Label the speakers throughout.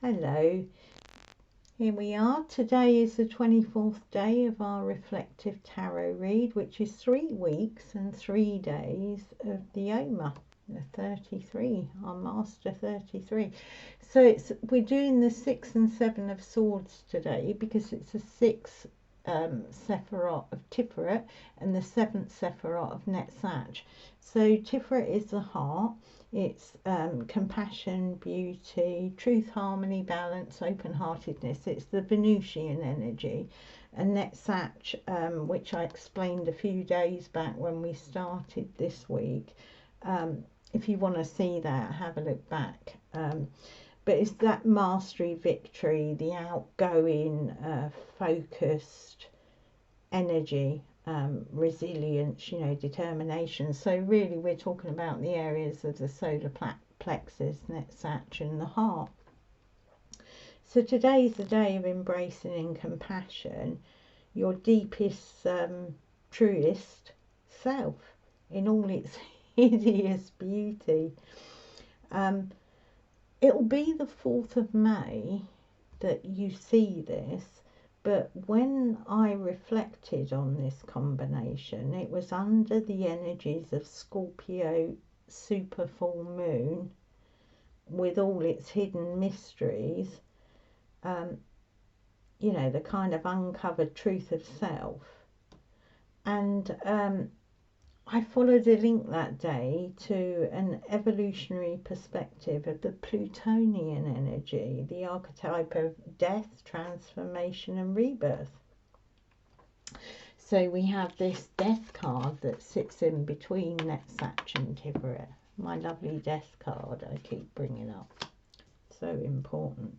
Speaker 1: Hello, here we are. Today is the 24th day of our reflective tarot read, which is 3 weeks and 3 days of the Oma, the 33, our Master 33. So we're doing the 6 and 7 of Swords today because it's the 6th Sephirot of Tiferet and the 7th Sephirot of Netzach. So Tiferet is the heart. It's compassion, beauty, truth, harmony, balance, open-heartedness. It's the Venusian energy. And Netzach, which I explained a few days back when we started this week. If you want to see that, have a look back. But it's that mastery, victory, the outgoing, focused energy. Resilience, determination. So really we're talking about the areas of the solar plexus, Netzach, and the heart. So today's the day of embracing and compassion, your deepest, truest self in all its hideous beauty. It'll be the 4th of May that you see this. But when I reflected on this combination, it was under the energies of Scorpio super full moon with all its hidden mysteries, the kind of uncovered truth of self. And I followed a link that day to an evolutionary perspective of the Plutonian energy, the archetype of death, transformation and rebirth. So we have this death card that sits in between Netzach and Tiferet. My lovely death card I keep bringing up. So important.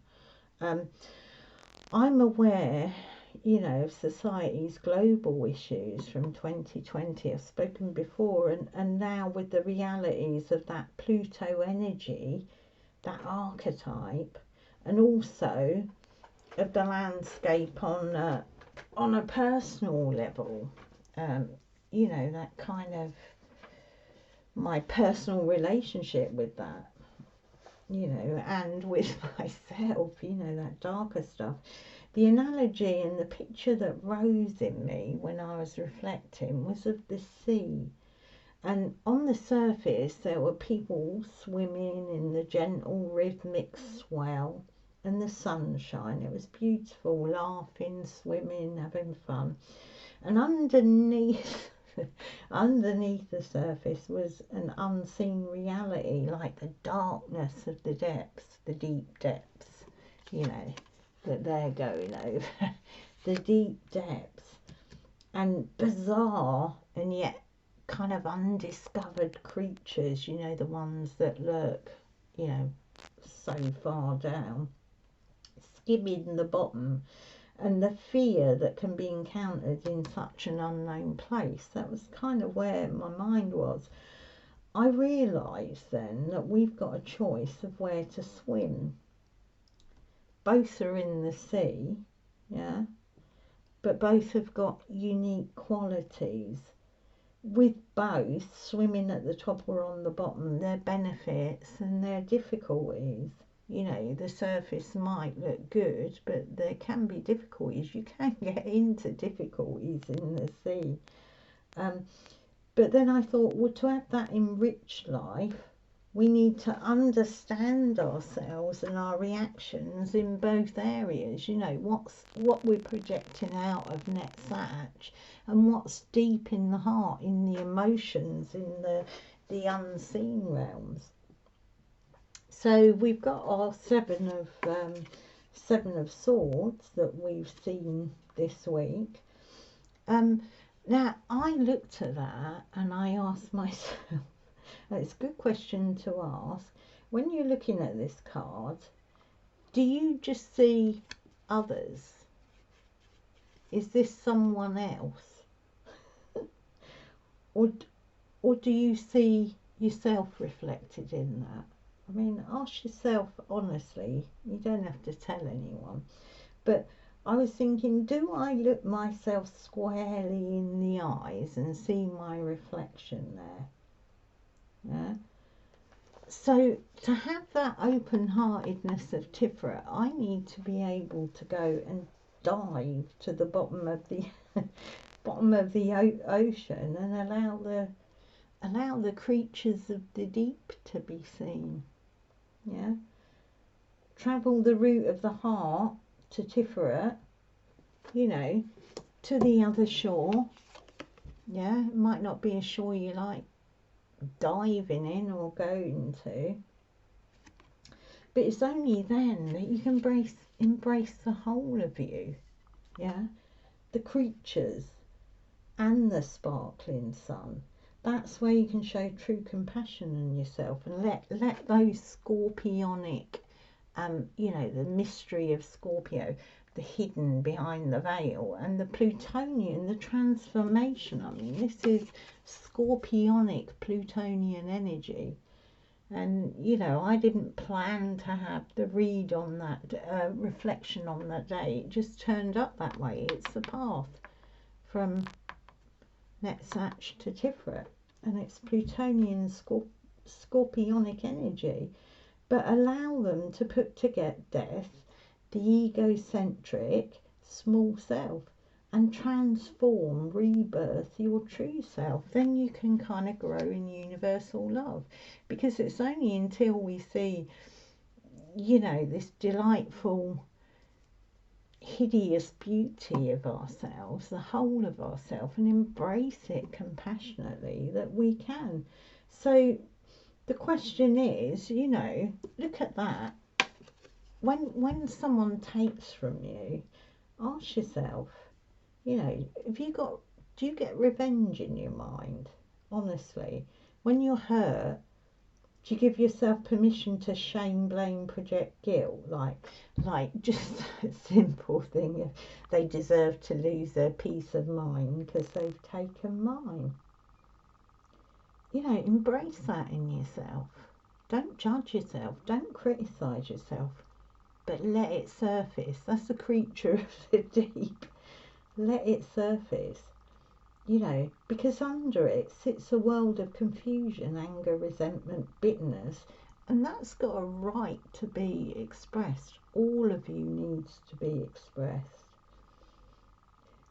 Speaker 1: I'm aware of society's global issues from 2020. I've spoken before, and now with the realities of that Pluto energy, that archetype, and also of the landscape on a personal level, that kind of my personal relationship with that, and with myself, that darker stuff. The analogy and the picture that rose in me when I was reflecting was of the sea. And on the surface there were people swimming in the gentle rhythmic swell and the sunshine. It was beautiful, laughing, swimming, having fun. And underneath the surface was an unseen reality, like the darkness of the depths, the deep depths, that they're going over. The deep depths, and bizarre and yet kind of undiscovered creatures, the ones that lurk, so far down, skimming the bottom, and the fear that can be encountered in such an unknown place. That was kind of where my mind was. I realised then that we've got a choice of where to swim. Both are in the sea, yeah, but both have got unique qualities. With both, swimming at the top or on the bottom, their benefits and their difficulties. The surface might look good, but there can be difficulties. You can get into difficulties in the sea. But then I thought, well, to have that enriched life, we need to understand ourselves and our reactions in both areas. What we're projecting out of Netzach and what's deep in the heart, in the emotions, in the unseen realms. So we've got our 7 of Swords that we've seen this week. Now I looked at that and I asked myself, it's a good question to ask, when you're looking at this card, do you just see others? Is this someone else? or do you see yourself reflected in that? I mean, ask yourself honestly. You don't have to tell anyone. But I was thinking, do I look myself squarely in the eyes and see my reflection there? Yeah. So to have that open-heartedness of Tiferet, I need to be able to go and dive to the bottom of the bottom of the ocean and allow the creatures of the deep to be seen. Yeah, travel the route of the heart to Tiferet, you know, to the other shore. Yeah, it might not be a shore you like diving in or going to, but it's only then that you can embrace the whole of you. Yeah, the creatures and the sparkling sun. That's where you can show true compassion in yourself and let those scorpionic, the mystery of Scorpio, the hidden behind the veil, and the Plutonian, the transformation. I mean, this is scorpionic Plutonian energy. And, I didn't plan to have the read on that, reflection on that day. It just turned up that way. It's the path from Netzach to Tiferet, and it's Plutonian scorpionic energy. But allow them to put to death the egocentric small self and transform, rebirth your true self. Then you can kind of grow in universal love, because it's only until we see, this delightful, hideous beauty of ourselves, the whole of ourselves, and embrace it compassionately, that we can. So the question is, look at that. When someone takes from you, ask yourself, do you get revenge in your mind? Honestly, when you're hurt, do you give yourself permission to shame, blame, project guilt? Like just a simple thing. They deserve to lose their peace of mind because they've taken mine. Embrace that in yourself. Don't judge yourself. Don't criticize yourself. But let it surface. That's the creature of the deep. Let it surface. Because under it sits a world of confusion, anger, resentment, bitterness, and that's got a right to be expressed. All of you needs to be expressed.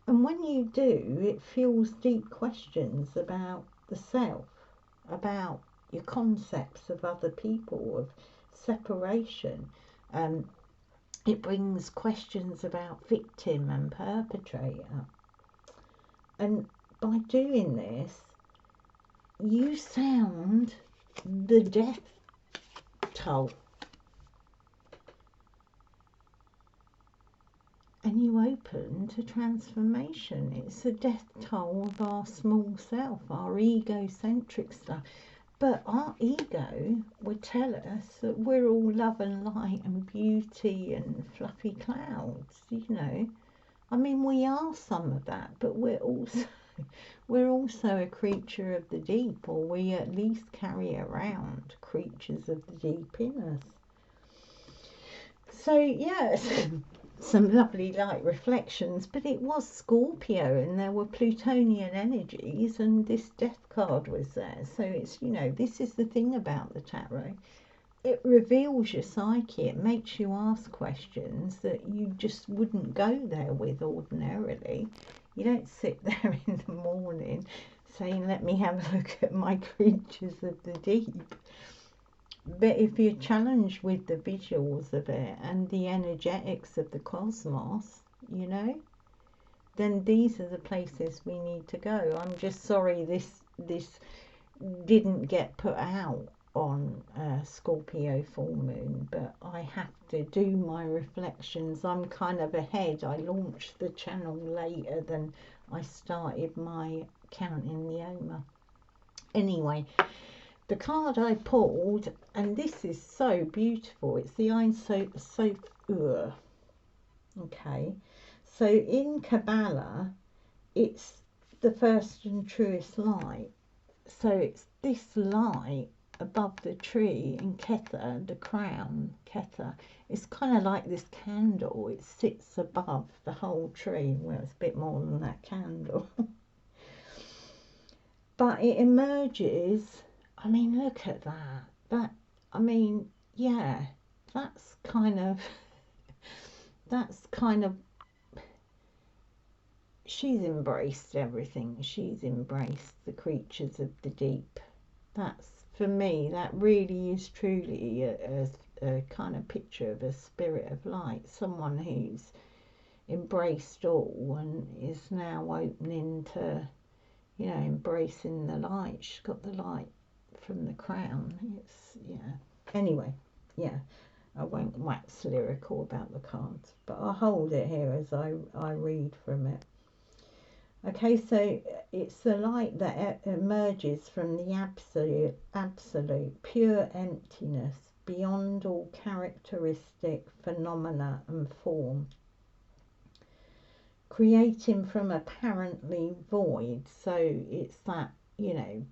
Speaker 1: And when you do, it fuels deep questions about the self, about your concepts of other people, of separation. It brings questions about victim and perpetrator. And by doing this, you sound the death toll. And you open to transformation. It's the death toll of our small self, our egocentric stuff. But our ego would tell us that we're all love and light and beauty and fluffy clouds, I mean, we are some of that, but we're also a creature of the deep, or we at least carry around creatures of the deep in us. So, yes, some lovely light reflections, but it was Scorpio and there were Plutonian energies and this death card was there. So it's, this is the thing about the tarot. It reveals your psyche. It makes you ask questions that you just wouldn't go there with ordinarily. You don't sit there in the morning saying, let me have a look at my creatures of the deep. But if you're challenged with the visuals of it and the energetics of the cosmos, then these are the places we need to go. I'm just sorry this didn't get put out on Scorpio full moon, but I have to do my reflections. I'm kind of ahead. I launched the channel later than I started my account in Leoma. Anyway, the card I pulled, and this is so beautiful, it's the Sephirot. Okay, so in Kabbalah it's the first and truest light. So it's this light above the tree in Kether, the crown, Kether. It's kind of like this candle. It sits above the whole tree. Well, it's a bit more than that candle. But it emerges. I mean, look at that. I mean, yeah, that's kind of, that's kind of, she's embraced everything. She's embraced the creatures of the deep. That's, for me, that really is truly a kind of picture of a spirit of light, someone who's embraced all and is now opening to, you know, embracing the light. She's got the light from the crown. It's, yeah. Anyway, yeah, I won't wax lyrical about the cards, but I'll hold it here as I read from it. Okay, so it's the light that emerges from the absolute, pure emptiness, beyond all characteristic phenomena and form, creating from apparently void. So it's that, you know,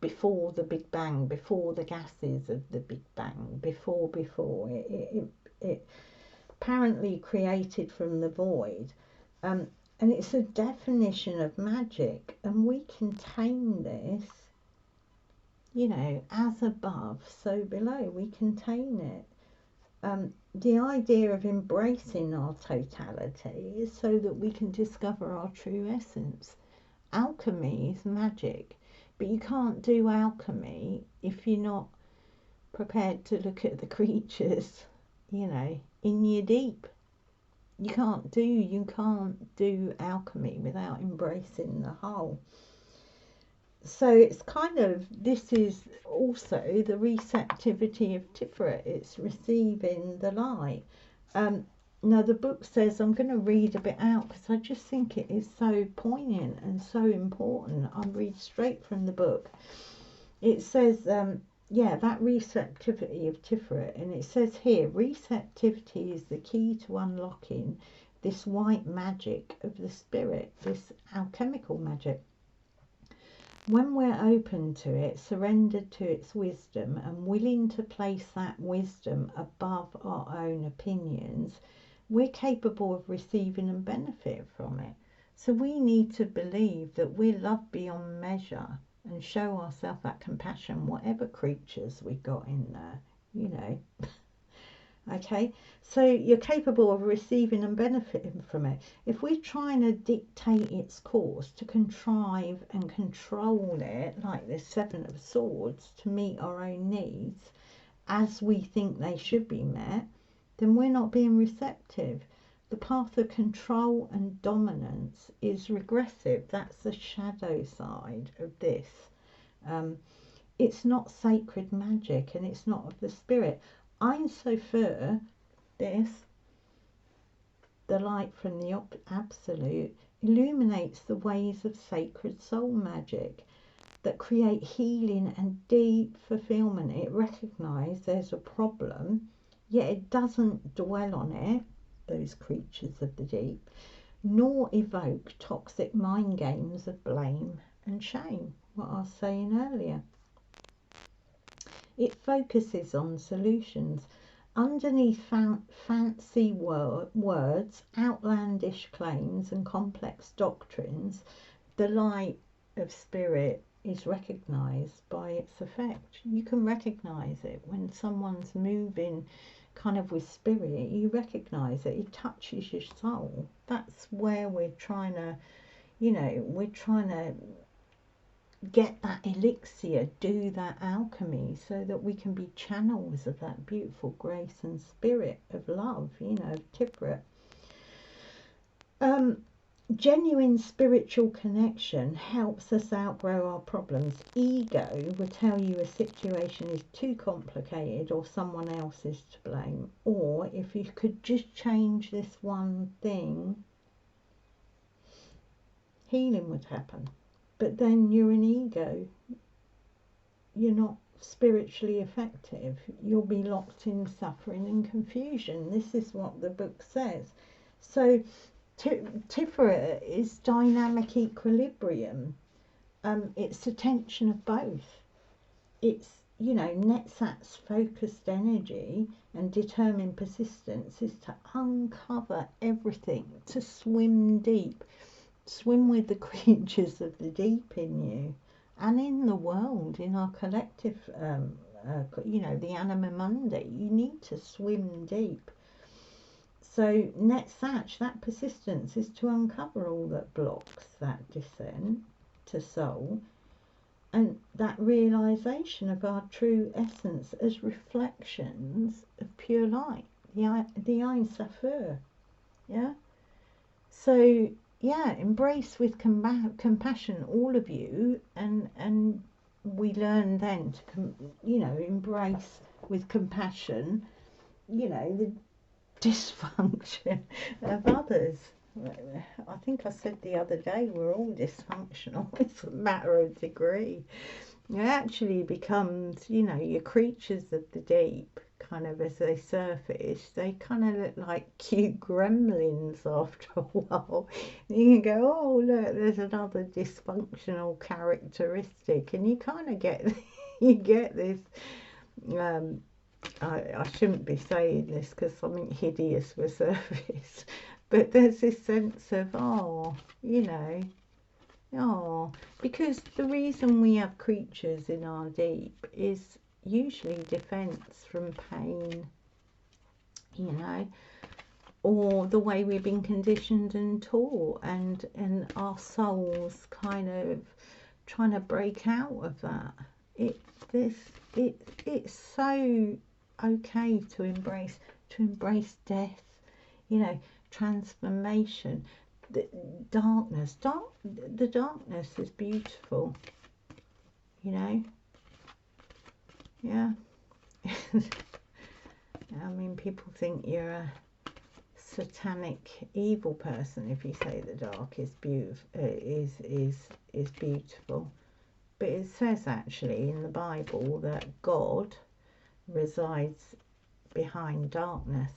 Speaker 1: before the Big Bang, before the gases of the Big Bang, before it apparently created from the void. And it's a definition of magic, and we contain this, you know, as above, so below. We contain it. The idea of embracing our totality is so that we can discover our true essence. Alchemy is magic, but you can't do alchemy if you're not prepared to look at the creatures, you know, in your deep. You can't do alchemy without embracing the whole. So it's kind of, this is also the receptivity of Tiferet. It's receiving the light. Now the book says, I'm going to read a bit out because I just think it is so poignant and so important. I'll read straight from the book. It says, yeah, that receptivity of Tiferet, and it says here, receptivity is the key to unlocking this white magic of the spirit, this alchemical magic. When we're open to it, surrendered to its wisdom, and willing to place that wisdom above our own opinions, we're capable of receiving and benefit from it. So we need to believe that we're loved beyond measure and show ourselves that compassion, whatever creatures we got in there, you know. Okay, so you're capable of receiving and benefiting from it. If we're trying to dictate its course, to contrive and control it, like the Seven of Swords, to meet our own needs as we think they should be met, then we're not being receptive. The path of control and dominance is regressive. That's the shadow side of this. It's not sacred magic, and it's not of the spirit. Ein Sofer, this, the light from the absolute, illuminates the ways of sacred soul magic that create healing and deep fulfillment. It recognises there's a problem, yet it doesn't dwell on it, those creatures of the deep, nor evoke toxic mind games of blame and shame, what I was saying earlier. It focuses on solutions. Underneath fancy words, outlandish claims and complex doctrines, the light of spirit is recognised by its effect. You can recognise it when someone's moving kind of with spirit. You recognise it. It touches your soul. That's where we're trying to, you know, we're trying to get that elixir, do that alchemy, so that we can be channels of that beautiful grace and spirit of love, you know, Tiferet. Genuine spiritual connection helps us outgrow our problems. Ego will tell you a situation is too complicated or someone else is to blame, or if you could just change this one thing, healing would happen. But then you're an ego. You're not spiritually effective. You'll be locked in suffering and confusion. This is what the book says. So Tiferet is dynamic equilibrium. It's a tension of both. It's, you know, Netzach's focused energy and determined persistence is to uncover everything, to swim deep. Swim with the creatures of the deep in you and in the world, in our collective you know, the anima mundi. You need to swim deep. So Netzach, that persistence, is to uncover all that blocks that descent to soul, and that realization of our true essence as reflections of pure light, the Ein Sephirot. Yeah. So yeah, embrace with compassion, all of you, and we learn then to you know, embrace with compassion, you know, the dysfunction of others. I think I said the other day, we're all dysfunctional. It's a matter of degree. It actually becomes, you know, your creatures of the deep, kind of as they surface, they kind of look like cute gremlins after a while. You can go, oh look, there's another dysfunctional characteristic, and you kind of get you get this I shouldn't be saying this because something hideous will surface, but there's this sense of, oh, you know, oh, because the reason we have creatures in our deep is usually defense from pain, you know, or the way we've been conditioned and taught, and our souls kind of trying to break out of that. It's so okay to embrace death, you know, transformation, the darkness. The darkness is beautiful, you know. Yeah. I mean, people think you're a satanic evil person if you say the dark is beautiful. But it says actually in the Bible that God resides behind darkness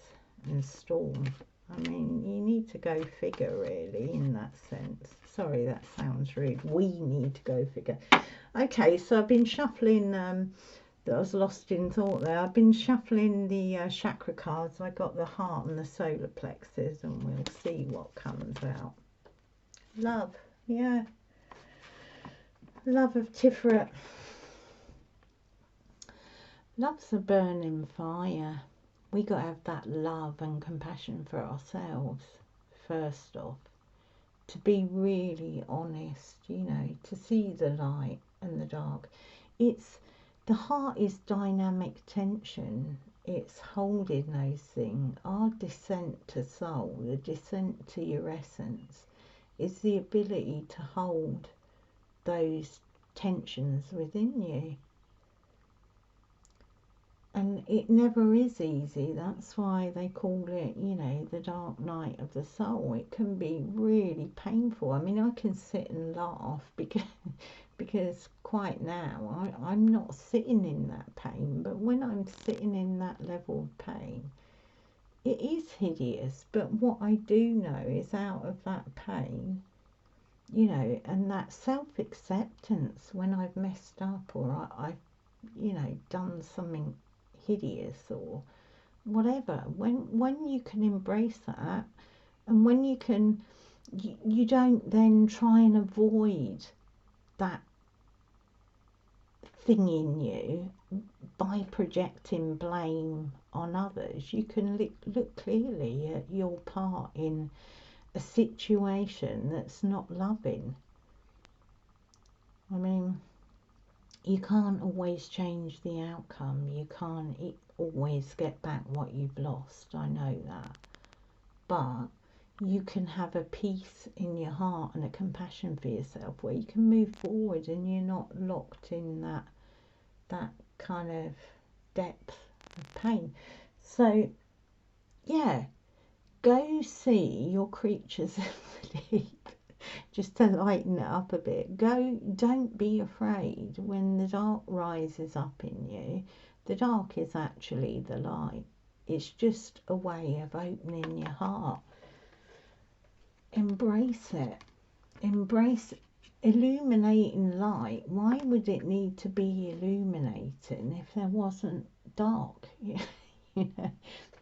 Speaker 1: and storm. I mean, you need to go figure, really, in that sense. Sorry, that sounds rude. We need to go figure. Okay, so I've been shuffling, I was lost in thought there. I've been shuffling the chakra cards. I got the heart and the solar plexus, and we'll see what comes out. Love, yeah. Love of Tiferet. Love's a burning fire. We got to have that love and compassion for ourselves first off, to be really honest, you know, to see the light and the dark. It's the heart is dynamic tension. It's holding those things. Our descent to soul, the descent to your essence, is the ability to hold those tensions within you. And it never is easy. That's why they call it, you know, the dark night of the soul. It can be really painful. I mean, I can sit and laugh because quite now I'm not sitting in that pain. But when I'm sitting in that level of pain, it is hideous. But what I do know is out of that pain, you know, and that self-acceptance when I've messed up or I've, you know, done something hideous or whatever, when you can embrace that, and when you can, you don't then try and avoid that thing in you by projecting blame on others. You can look clearly at your part in a situation that's not loving. I mean, you can't always change the outcome. You can't always get back what you've lost. I know that. But you can have a peace in your heart and a compassion for yourself where you can move forward and you're not locked in that kind of depth of pain. So, yeah, go see your creatures of the deep. Just to lighten it up a bit. Don't be afraid when the dark rises up in you. The dark is actually the light. It's just a way of opening your heart. Embrace it. Embrace illuminating light. Why would it need to be illuminating if there wasn't dark? You know,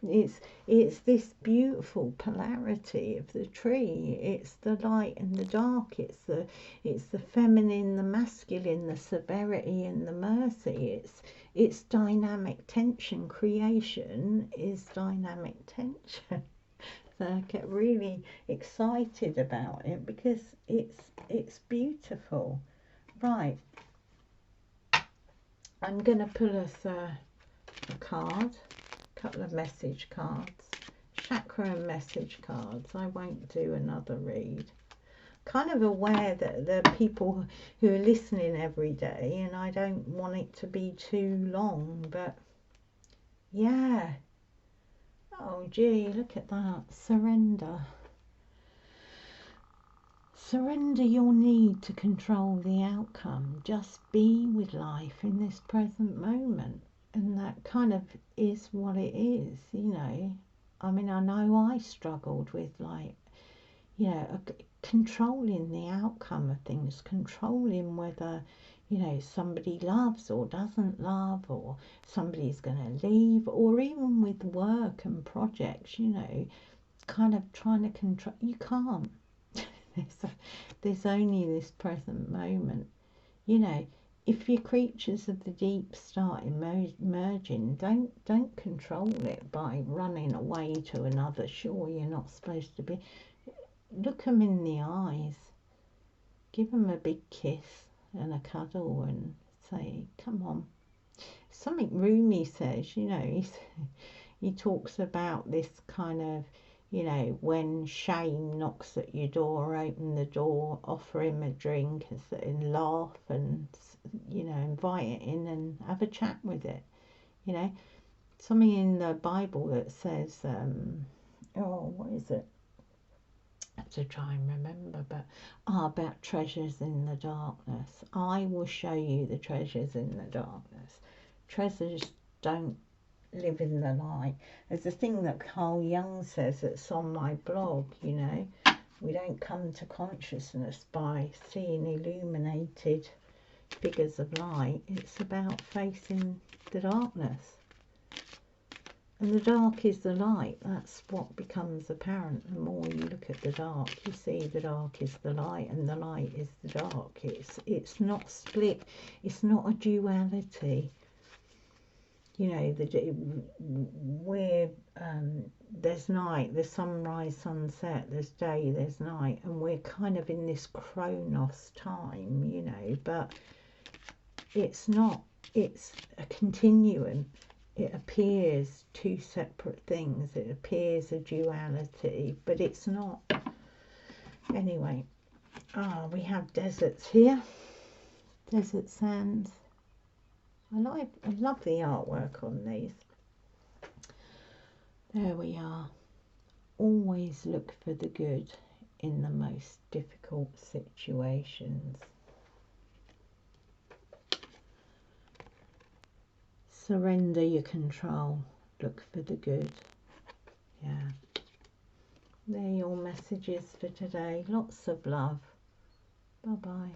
Speaker 1: it's this beautiful polarity of the tree. It's the light and the dark. It's the feminine, the masculine, the severity and the mercy. It's dynamic tension. Creation is dynamic tension. So I get really excited about it because it's beautiful. Right, I'm going to pull us a card, a couple of message cards, chakra and message cards. I won't do another read. Kind of aware that there are people who are listening every day and I don't want it to be too long, but yeah. Oh gee, look at that. Surrender. Surrender your need to control the outcome. Just be with life in this present moment. And that kind of is what it is, you know. I mean, I know I struggled with, like, you know, controlling the outcome of things, controlling whether, you know, somebody loves or doesn't love, or somebody's going to leave, or even with work and projects, you know, kind of trying to control. You can't. There's only this present moment. You know, if your creatures of the deep start emerging, don't control it by running away to another shore you're not supposed to be. Look them in the eyes, give them a big kiss and a cuddle and say, come on. Something Rumi says, you know, he talks about this kind of, you know, when shame knocks at your door, open the door, offer him a drink and laugh and, you know, invite it in and have a chat with it. You know, something in the Bible that says, what is it? I have to try and remember, but about treasures in the darkness. I will show you the treasures in the darkness. Treasures don't live in the light. There's a thing that Carl Jung says that's on my blog, you know. We don't come to consciousness by seeing illuminated figures of light. It's about facing the darkness. And the dark is the light. That's what becomes apparent. The more you look at the dark, you see the dark is the light and the light is the dark. It's not split. It's not a duality. You know, there's night, there's sunrise, sunset, there's day, there's night, and we're kind of in this chronos time, you know, but it's not, it's a continuum. It appears two separate things, it appears a duality, but it's not. Anyway, we have deserts here, desert sands. I love the artwork on these. There we are. Always look for the good in the most difficult situations. Surrender your control. Look for the good. Yeah. They're your messages for today. Lots of love. Bye-bye.